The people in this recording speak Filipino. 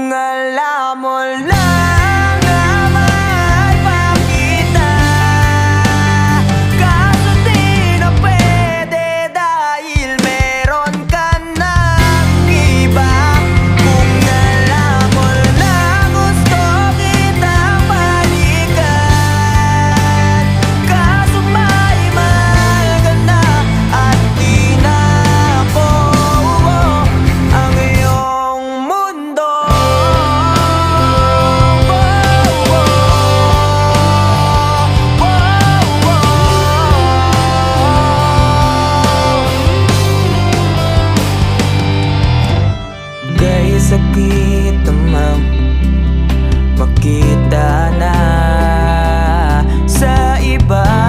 Kung alam mo lang na mahal pa kita, kaso di na pwede dahil meron ka ng iba. Kung alam mo lang gusto kitang balikan, kaso may mahal ka na at di na ako ang iyong mundo. Kay sakit namang makita na sa iba.